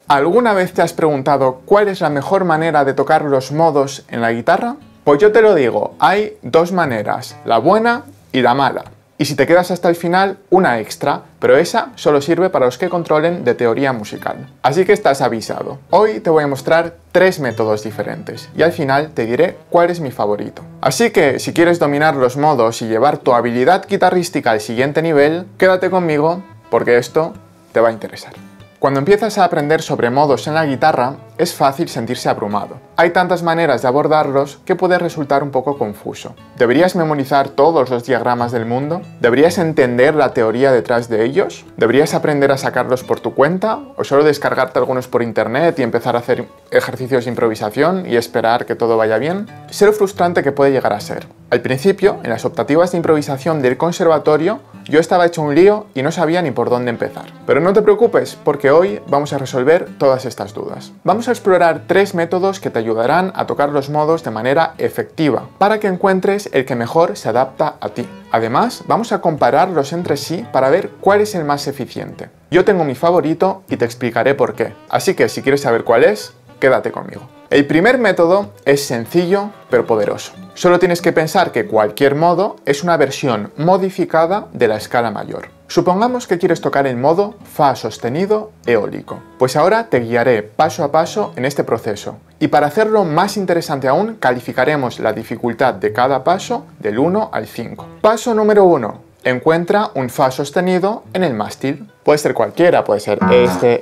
¿Alguna vez te has preguntado cuál es la mejor manera de tocar los modos en la guitarra? Pues yo te lo digo, hay dos maneras, la buena y la mala. Y si te quedas hasta el final, una extra, pero esa solo sirve para los que controlen de teoría musical. Así que estás avisado. Hoy te voy a mostrar 3 métodos diferentes y al final te diré cuál es mi favorito. Así que si quieres dominar los modos y llevar tu habilidad guitarrística al siguiente nivel, quédate conmigo porque esto te va a interesar. Cuando empiezas a aprender sobre modos en la guitarra, es fácil sentirse abrumado. Hay tantas maneras de abordarlos que puede resultar un poco confuso. ¿Deberías memorizar todos los diagramas del mundo? ¿Deberías entender la teoría detrás de ellos? ¿Deberías aprender a sacarlos por tu cuenta? ¿O solo descargarte algunos por internet y empezar a hacer ejercicios de improvisación y esperar que todo vaya bien? Sé lo frustrante que puede llegar a ser. Al principio, en las optativas de improvisación del conservatorio, yo estaba hecho un lío y no sabía ni por dónde empezar. Pero no te preocupes, porque hoy vamos a resolver todas estas dudas. Vamos a explorar 3 métodos que te ayudarán a tocar los modos de manera efectiva, para que encuentres el que mejor se adapta a ti. Además, vamos a compararlos entre sí para ver cuál es el más eficiente. Yo tengo mi favorito y te explicaré por qué. Así que si quieres saber cuál es, quédate conmigo. El primer método es sencillo pero poderoso. Solo tienes que pensar que cualquier modo es una versión modificada de la escala mayor. Supongamos que quieres tocar el modo Fa sostenido eólico. Pues ahora te guiaré paso a paso en este proceso. Y para hacerlo más interesante aún, calificaremos la dificultad de cada paso del 1 al 5. Paso número 1. Encuentra un Fa sostenido en el mástil. Puede ser cualquiera, puede ser este.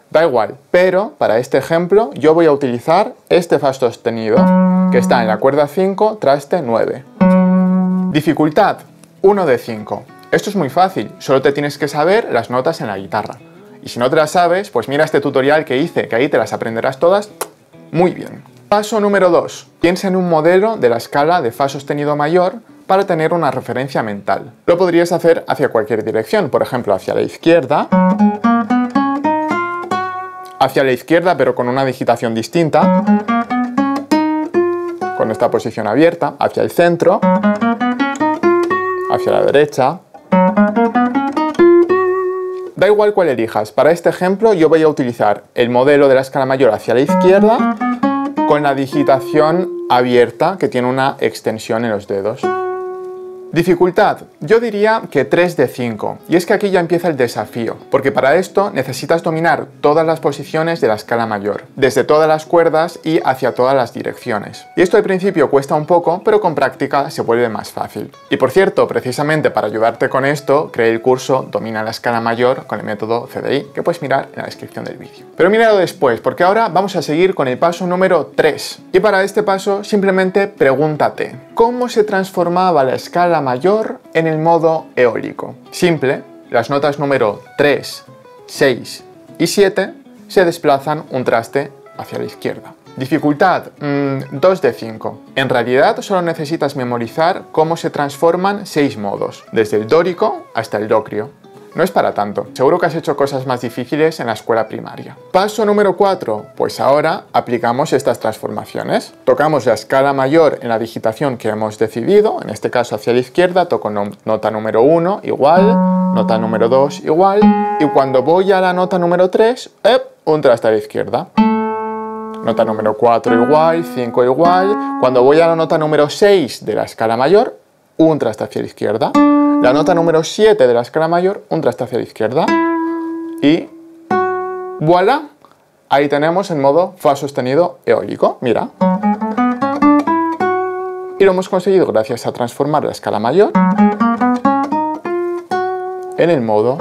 Da igual, pero para este ejemplo yo voy a utilizar este Fa sostenido que está en la cuerda 5, traste 9. Dificultad 1 de 5. Esto es muy fácil, solo te tienes que saber las notas en la guitarra. Y si no te las sabes, pues mira este tutorial que hice, que ahí te las aprenderás todas muy bien. Paso número 2. Piensa en un modelo de la escala de Fa sostenido mayor para tener una referencia mental. Lo podrías hacer hacia cualquier dirección, por ejemplo hacia la izquierda, pero con una digitación distinta, con esta posición abierta, hacia el centro, hacia la derecha. Da igual cuál elijas, para este ejemplo yo voy a utilizar el modelo de la escala mayor hacia la izquierda con la digitación abierta que tiene una extensión en los dedos. Dificultad, yo diría que 3 de 5, y es que aquí ya empieza el desafío, porque para esto necesitas dominar todas las posiciones de la escala mayor, desde todas las cuerdas y hacia todas las direcciones. Y esto al principio cuesta un poco, pero con práctica se vuelve más fácil. Y por cierto, precisamente para ayudarte con esto, creé el curso Domina la escala mayor con el método CDI, que puedes mirar en la descripción del vídeo. Pero míralo después, porque ahora vamos a seguir con el paso número 3. Y para este paso simplemente pregúntate, ¿cómo se transformaba la escala mayor en el modo eólico? Simple, las notas número 3, 6 y 7 se desplazan un traste hacia la izquierda. Dificultad, 2 de 5. En realidad solo necesitas memorizar cómo se transforman 6 modos, desde el dórico hasta el dócrio. No es para tanto, seguro que has hecho cosas más difíciles en la escuela primaria. Paso número 4, pues ahora aplicamos estas transformaciones. Tocamos la escala mayor en la digitación que hemos decidido, en este caso hacia la izquierda, toco nota número 1 igual, nota número 2 igual, y cuando voy a la nota número 3, un traste a la izquierda. Nota número 4 igual, 5 igual, cuando voy a la nota número 6 de la escala mayor, un traste hacia la izquierda. La nota número 7 de la escala mayor, un traste hacia la izquierda. Y voilà, ahí tenemos el modo Fa sostenido eólico, mira. Y lo hemos conseguido gracias a transformar la escala mayor en el modo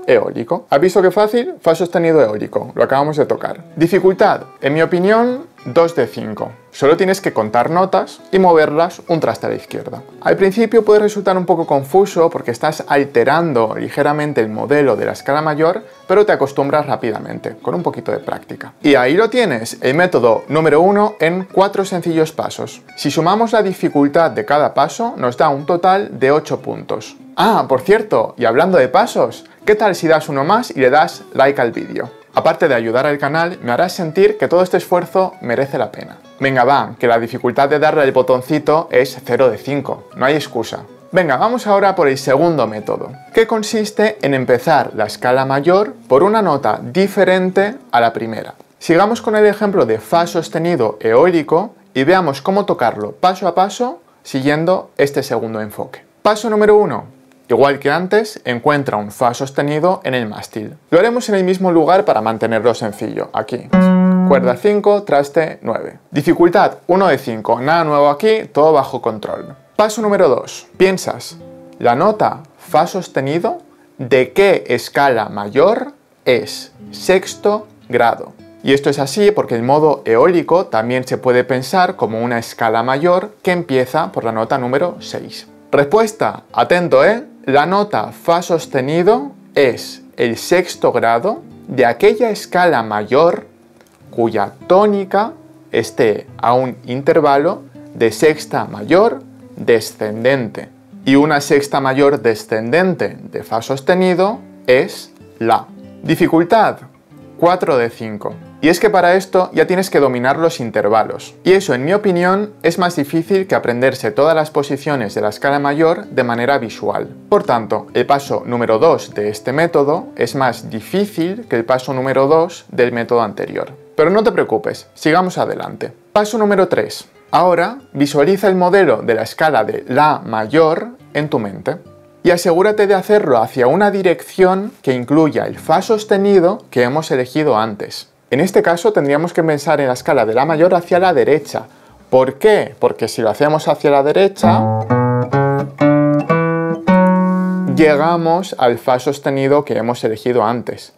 eólico. ¿Has visto qué fácil? Fa sostenido eólico, lo acabamos de tocar. Dificultad, en mi opinión, 2 de 5. Solo tienes que contar notas y moverlas un traste a la izquierda. Al principio puede resultar un poco confuso porque estás alterando ligeramente el modelo de la escala mayor, pero te acostumbras rápidamente, con un poquito de práctica. Y ahí lo tienes, el método número 1 en 4 sencillos pasos. Si sumamos la dificultad de cada paso, nos da un total de 8 puntos. Ah, por cierto, y hablando de pasos, ¿qué tal si das uno más y le das like al vídeo? Aparte de ayudar al canal, me harás sentir que todo este esfuerzo merece la pena. Venga va, que la dificultad de darle al botoncito es 0 de 5, no hay excusa. Venga, vamos ahora por el segundo método, que consiste en empezar la escala mayor por una nota diferente a la primera. Sigamos con el ejemplo de Fa sostenido eólico y veamos cómo tocarlo paso a paso siguiendo este segundo enfoque. Paso número 1. Igual que antes, encuentra un Fa sostenido en el mástil. Lo haremos en el mismo lugar para mantenerlo sencillo, aquí. Cuerda 5, traste 9. Dificultad 1 de 5, nada nuevo aquí, todo bajo control. Paso número 2. Piensas, la nota Fa sostenido, ¿de qué escala mayor es? Sexto grado. Y esto es así porque el modo eólico también se puede pensar como una escala mayor que empieza por la nota número 6. Respuesta, atento, La nota Fa sostenido es el sexto grado de aquella escala mayor cuya tónica esté a un intervalo de sexta mayor descendente. Y una sexta mayor descendente de Fa sostenido es La. Dificultad 4 de 5. Y es que para esto ya tienes que dominar los intervalos. Y eso, en mi opinión, es más difícil que aprenderse todas las posiciones de la escala mayor de manera visual. Por tanto, el paso número 2 de este método es más difícil que el paso número 2 del método anterior. Pero no te preocupes, sigamos adelante. Paso número 3. Ahora, visualiza el modelo de la escala de La mayor en tu mente. Y asegúrate de hacerlo hacia una dirección que incluya el Fa sostenido que hemos elegido antes. En este caso tendríamos que pensar en la escala de La mayor hacia la derecha. ¿Por qué? Porque si lo hacemos hacia la derecha, llegamos al Fa sostenido que hemos elegido antes.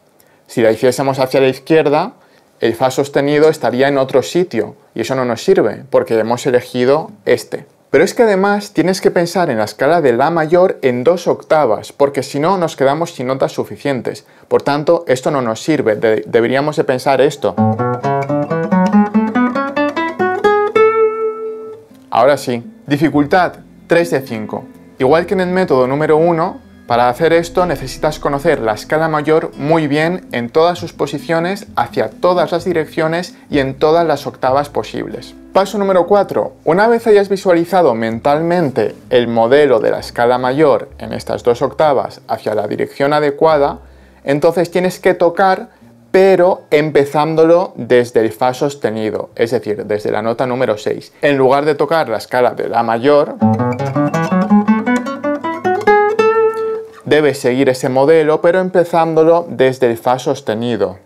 Si la hiciésemos hacia la izquierda, el Fa sostenido estaría en otro sitio y eso no nos sirve porque hemos elegido este. Pero es que además tienes que pensar en la escala de La mayor en 2 octavas, porque si no nos quedamos sin notas suficientes. Por tanto, esto no nos sirve, deberíamos de pensar esto. Ahora sí, dificultad 3 de 5. Igual que en el método número 1, para hacer esto necesitas conocer la escala mayor muy bien en todas sus posiciones, hacia todas las direcciones y en todas las octavas posibles. Paso número 4. Una vez hayas visualizado mentalmente el modelo de la escala mayor en estas 2 octavas hacia la dirección adecuada, entonces tienes que tocar, pero empezándolo desde el Fa sostenido, es decir, desde la nota número 6. En lugar de tocar la escala de La mayor, debes seguir ese modelo, pero empezándolo desde el Fa sostenido.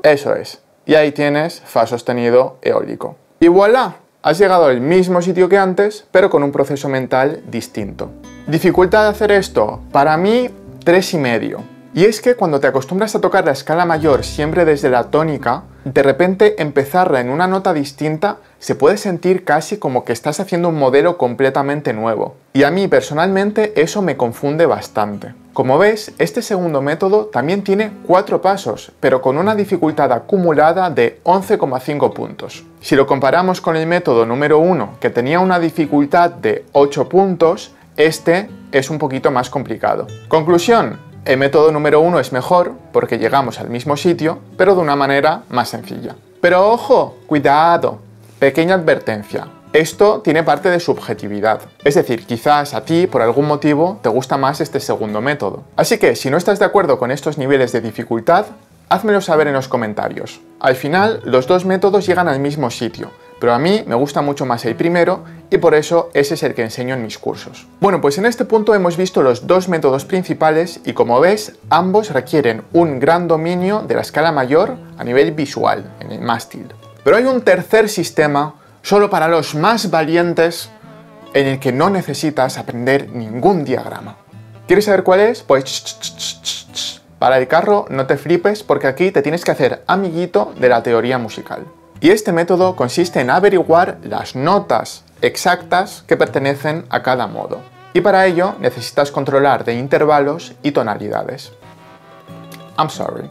Eso es. Y ahí tienes Fa sostenido eólico. Y voilà, has llegado al mismo sitio que antes, pero con un proceso mental distinto. ¿Dificultad de hacer esto? Para mí, 3,5. Y es que cuando te acostumbras a tocar la escala mayor siempre desde la tónica, de repente empezarla en una nota distinta se puede sentir casi como que estás haciendo un modelo completamente nuevo. Y a mí personalmente eso me confunde bastante. Como ves, este segundo método también tiene 4 pasos, pero con una dificultad acumulada de 11,5 puntos. Si lo comparamos con el método número 1, que tenía una dificultad de 8 puntos, este es un poquito más complicado. Conclusión. El método número 1 es mejor porque llegamos al mismo sitio, pero de una manera más sencilla. Pero ojo, cuidado, pequeña advertencia. Esto tiene parte de subjetividad. Es decir, quizás a ti, por algún motivo, te gusta más este segundo método. Así que, si no estás de acuerdo con estos niveles de dificultad, házmelo saber en los comentarios. Al final, los 2 métodos llegan al mismo sitio, pero a mí me gusta mucho más el primero y por eso ese es el que enseño en mis cursos. Bueno, pues en este punto hemos visto los 2 métodos principales y como ves, ambos requieren un gran dominio de la escala mayor a nivel visual, en el mástil. Pero hay un tercer sistema, solo para los más valientes, en el que no necesitas aprender ningún diagrama. ¿Quieres saber cuál es? Pues para el carro, no te flipes porque aquí te tienes que hacer amiguito de la teoría musical. Y este método consiste en averiguar las notas exactas que pertenecen a cada modo. Y para ello necesitas controlar de intervalos y tonalidades. I'm sorry.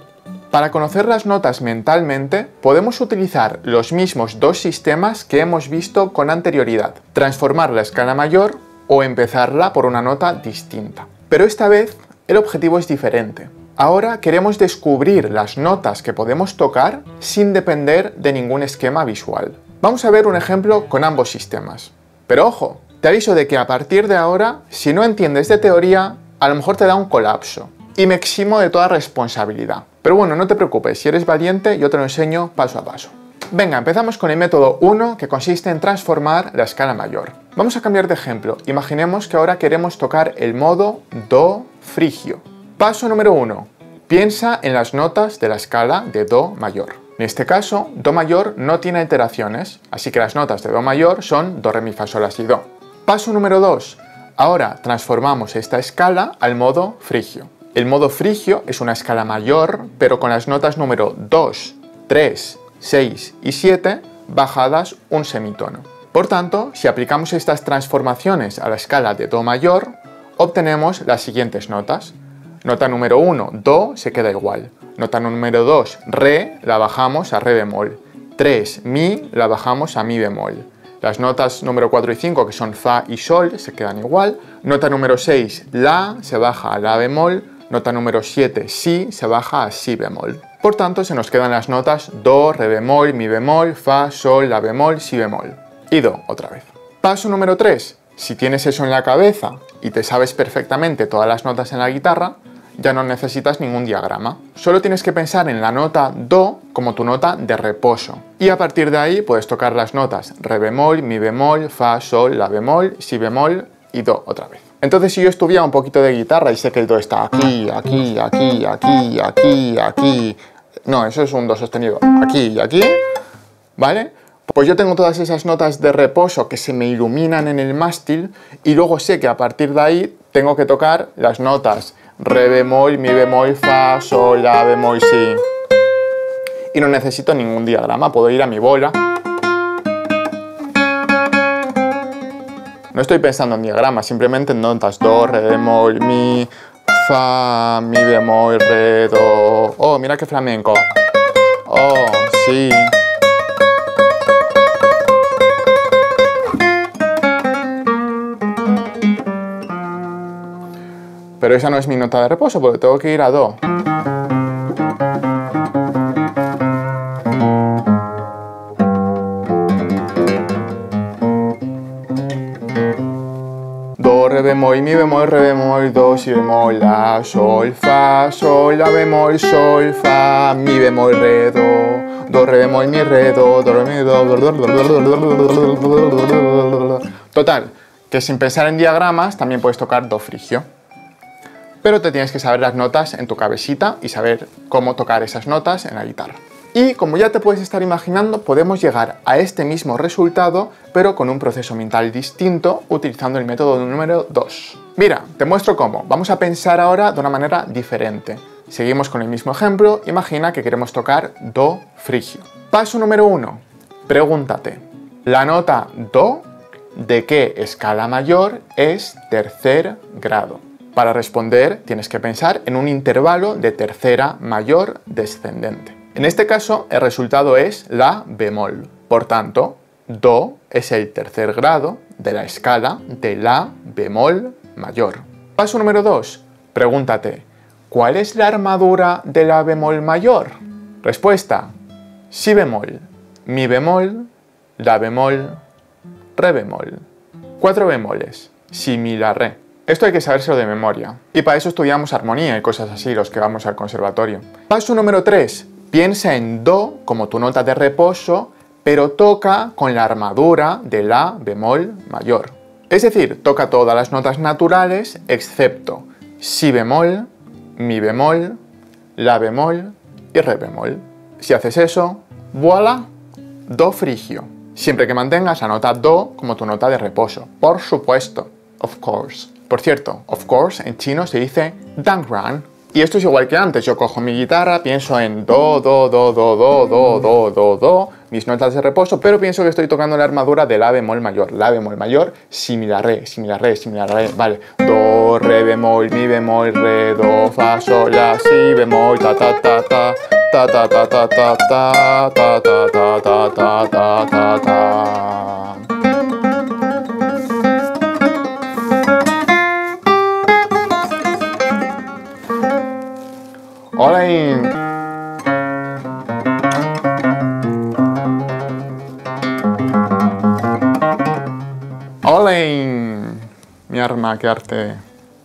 Para conocer las notas mentalmente, podemos utilizar los mismos 2 sistemas que hemos visto con anterioridad. Transformar la escala mayor o empezarla por una nota distinta. Pero esta vez el objetivo es diferente. Ahora queremos descubrir las notas que podemos tocar sin depender de ningún esquema visual. Vamos a ver un ejemplo con ambos sistemas. Pero ojo, te aviso de que a partir de ahora, si no entiendes de teoría, a lo mejor te da un colapso. Y me eximo de toda responsabilidad. Pero bueno, no te preocupes, si eres valiente yo te lo enseño paso a paso. Venga, empezamos con el método 1, que consiste en transformar la escala mayor. Vamos a cambiar de ejemplo. Imaginemos que ahora queremos tocar el modo Do frigio. Paso número 1. Piensa en las notas de la escala de Do mayor. En este caso, Do mayor no tiene alteraciones, así que las notas de Do mayor son Do, Re, Mi, Fa, Sol, La, Si, Do. Paso número 2. Ahora transformamos esta escala al modo frigio. El modo frigio es una escala mayor, pero con las notas número 2, 3, 6 y 7 bajadas un semitono. Por tanto, si aplicamos estas transformaciones a la escala de Do mayor, obtenemos las siguientes notas. Nota número 1, Do, se queda igual. Nota número 2, Re, la bajamos a Re bemol. 3, Mi, la bajamos a Mi bemol. Las notas número 4 y 5, que son Fa y Sol, se quedan igual. Nota número 6, La, se baja a La bemol. Nota número 7, Si, se baja a Si bemol. Por tanto, se nos quedan las notas Do, Re bemol, Mi bemol, Fa, Sol, La bemol, Si bemol. Y Do otra vez. Paso número 3. Si tienes eso en la cabeza y te sabes perfectamente todas las notas en la guitarra, ya no necesitas ningún diagrama. Solo tienes que pensar en la nota Do como tu nota de reposo. Y a partir de ahí puedes tocar las notas Re bemol, Mi bemol, Fa, Sol, La bemol, Si bemol y Do otra vez. Entonces, si yo estudiara un poquito de guitarra y sé que el Do está aquí, aquí, aquí, aquí, aquí, aquí... No, eso es un Do sostenido. Aquí y aquí, ¿vale? Pues yo tengo todas esas notas de reposo que se me iluminan en el mástil y luego sé que a partir de ahí tengo que tocar las notas Re bemol, Mi bemol, Fa, Sol, La bemol, Si. Y no necesito ningún diagrama, puedo ir a mi bola. No estoy pensando en diagramas, simplemente en notas Do, Re bemol, Mi, Fa, Mi bemol, Re, Do. Oh, mira qué flamenco. Oh, sí. Pero esa no es mi nota de reposo, porque tengo que ir a Do. Do, Re bemol, Mi bemol, Re bemol, Do, Si bemol, La, Sol, Fa, Sol, La bemol, Sol, Fa, Mi bemol, Re, Do, Re bemol, Mi, Re, Do, Re, Mi, Do. Total, que sin pensar en diagramas también puedes tocar Do frigio. Pero te tienes que saber las notas en tu cabecita y saber cómo tocar esas notas en la guitarra. Y como ya te puedes estar imaginando, podemos llegar a este mismo resultado, pero con un proceso mental distinto, utilizando el método número 2. Mira, te muestro cómo. Vamos a pensar ahora de una manera diferente. Seguimos con el mismo ejemplo. Imagina que queremos tocar Do frigio. Paso número 1. Pregúntate, ¿la nota Do de qué escala mayor es tercer grado? Para responder tienes que pensar en un intervalo de tercera mayor descendente. En este caso el resultado es La bemol. Por tanto, Do es el tercer grado de la escala de La bemol mayor. Paso número 2. Pregúntate, ¿cuál es la armadura de La bemol mayor? Respuesta, Si bemol, Mi bemol, La bemol, Re bemol. 4 bemoles, Si, Mi, La, Re. Esto hay que sabérselo de memoria. Y para eso estudiamos armonía y cosas así, los que vamos al conservatorio. Paso número 3. Piensa en Do como tu nota de reposo, pero toca con la armadura de La bemol mayor. Es decir, toca todas las notas naturales excepto Si bemol, Mi bemol, La bemol y Re bemol. Si haces eso, voilà, Do frigio. Siempre que mantengas la nota Do como tu nota de reposo. Por supuesto. Of course. Por cierto, of course en chino se dice dangran. Y esto es igual que antes. Yo cojo mi guitarra, pienso en Do, Do, Do, Do, Do, Do, Do, Do, Do, mis notas de reposo, pero pienso que estoy tocando la armadura de La bemol mayor. La bemol mayor, Si, Mi, La, Re, Si, Mi, La, Re, Si, Mi, La, Re. Vale. Do, Re bemol, Mi bemol, Re, Do, Fa, Sol, La, Si bemol, ta, ta, ta, ta, ta, ta, ta, ta, ta, ta, ta, ta, ta, ta, ta, ta, ta, ta. Mi arma, qué arte.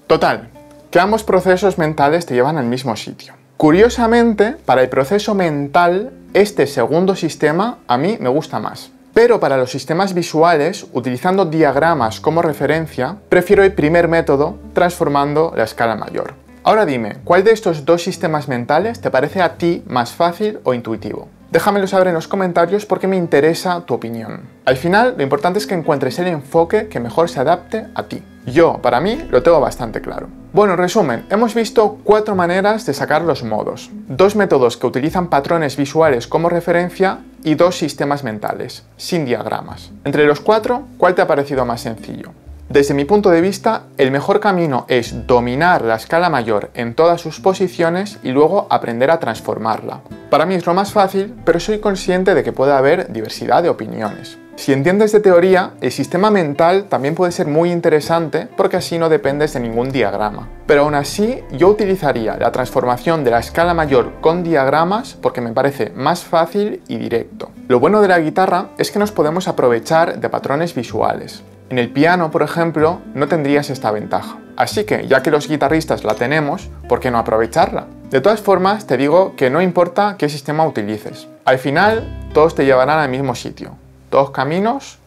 Total, que ambos procesos mentales te llevan al mismo sitio. Curiosamente, para el proceso mental, este segundo sistema a mí me gusta más. Pero para los sistemas visuales, utilizando diagramas como referencia, prefiero el primer método, transformando la escala mayor. Ahora dime, ¿cuál de estos dos sistemas mentales te parece a ti más fácil o intuitivo? Déjamelo saber en los comentarios porque me interesa tu opinión. Al final, lo importante es que encuentres el enfoque que mejor se adapte a ti. Yo, para mí, lo tengo bastante claro. Bueno, en resumen, hemos visto 4 maneras de sacar los modos, 2 métodos que utilizan patrones visuales como referencia y 2 sistemas mentales, sin diagramas. Entre los 4, ¿cuál te ha parecido más sencillo? Desde mi punto de vista, el mejor camino es dominar la escala mayor en todas sus posiciones y luego aprender a transformarla. Para mí es lo más fácil, pero soy consciente de que puede haber diversidad de opiniones. Si entiendes de teoría, el sistema mental también puede ser muy interesante porque así no dependes de ningún diagrama. Pero aún así, yo utilizaría la transformación de la escala mayor con diagramas porque me parece más fácil y directo. Lo bueno de la guitarra es que nos podemos aprovechar de patrones visuales. En el piano, por ejemplo, no tendrías esta ventaja. Así que, ya que los guitarristas la tenemos, ¿por qué no aprovecharla? De todas formas, te digo que no importa qué sistema utilices. Al final, todos te llevarán al mismo sitio. Todos caminos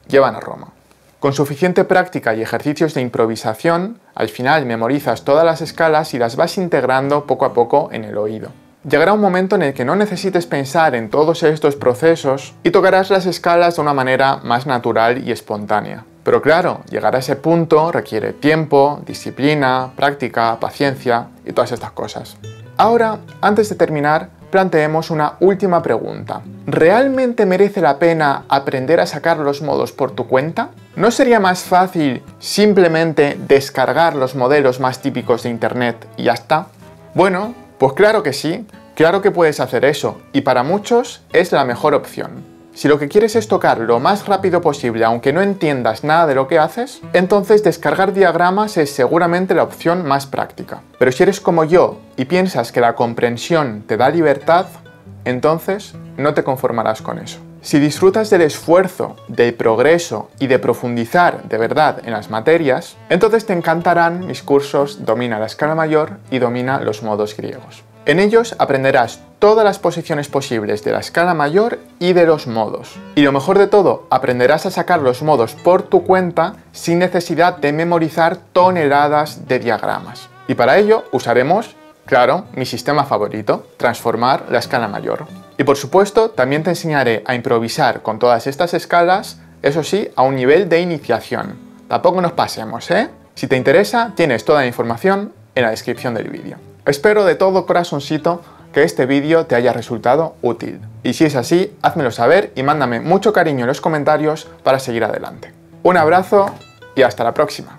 llevan a Roma. Con suficiente práctica y ejercicios de improvisación, al final memorizas todas las escalas y las vas integrando poco a poco en el oído. Llegará un momento en el que no necesites pensar en todos estos procesos y tocarás las escalas de una manera más natural y espontánea. Pero claro, llegar a ese punto requiere tiempo, disciplina, práctica, paciencia y todas estas cosas. Ahora, antes de terminar, planteemos una última pregunta. ¿Realmente merece la pena aprender a sacar los modos por tu cuenta? ¿No sería más fácil simplemente descargar los modelos más típicos de internet y ya está? Bueno, pues claro que sí, claro que puedes hacer eso, y para muchos es la mejor opción. Si lo que quieres es tocar lo más rápido posible aunque no entiendas nada de lo que haces, entonces descargar diagramas es seguramente la opción más práctica. Pero si eres como yo y piensas que la comprensión te da libertad, entonces no te conformarás con eso. Si disfrutas del esfuerzo, del progreso y de profundizar de verdad en las materias, entonces te encantarán mis cursos Domina la escala mayor y Domina los modos griegos. En ellos aprenderás todas las posiciones posibles de la escala mayor y de los modos. Y lo mejor de todo, aprenderás a sacar los modos por tu cuenta sin necesidad de memorizar toneladas de diagramas. Y para ello usaremos, claro, mi sistema favorito, transformar la escala mayor. Y por supuesto, también te enseñaré a improvisar con todas estas escalas, eso sí, a un nivel de iniciación. Tampoco nos pasemos, ¿eh? Si te interesa, tienes toda la información en la descripción del vídeo. Espero de todo corazoncito que este vídeo te haya resultado útil. Y si es así, házmelo saber y mándame mucho cariño en los comentarios para seguir adelante. Un abrazo y hasta la próxima.